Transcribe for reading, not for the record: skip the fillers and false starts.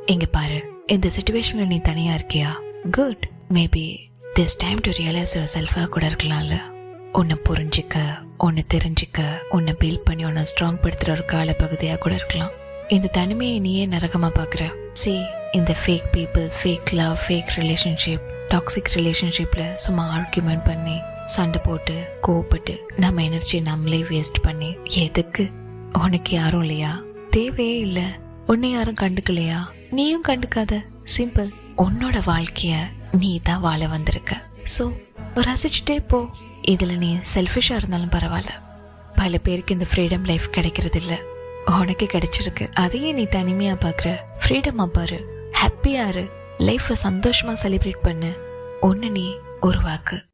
இங்க பாரு, இந்த சிச்சுவேஷன்ல நீ தனியா இருக்கியா? Good. Maybe this time to realise your செல்ஃபா கூட இருக்கலாம்ல. உன்னை புரிஞ்சிக்க, உன்னை தெரிஞ்சிக்க, உன்னை பில்ட் பண்ணி உன்னை ஸ்ட்ராங் படுத்துற ஒரு கால பகுதியா கூட இருக்கலாம். இந்த தனிமையை நீயே நரகமா பாக்குற. சி, இந்த fake people, fake love, fake relationship, toxic ரிலேஷன்ஷிப்ல சும்மா ஆர்கியூமெண்ட் பண்ணி, சண்டை போட்டு, கோவப்பட்டு, நம்ம எனர்ஜி நம்மளே வேஸ்ட் பண்ணி எதுக்கு? உனக்கு யாரும் இல்லையா? தேவையே இல்ல. உன்னை யாரும் கண்டுக்கலையா? நீயும் கண்டுக்காத. சிம்பிள். உன்னோட வாழ்க்கைய நீ தான் வாழ வந்திருக்க. சோ ரசிச்சுட்டே போ. இதுல நீ செல்ஃபிஷா இருந்தாலும் பரவாயில்ல. பல பேருக்கு இந்த ஃப்ரீடம் லைஃப் கிடைக்கிறது இல்ல. உனக்கு கிடைச்சிருக்கு. அதையே நீ தனிமையா பாக்குற. ஃப்ரீடமா பாரு, ஹாப்பியா இரு, லைஃப சந்தோஷமா செலிப்ரேட் பண்ணு. ஒன்னு நீ உருவாக்கு.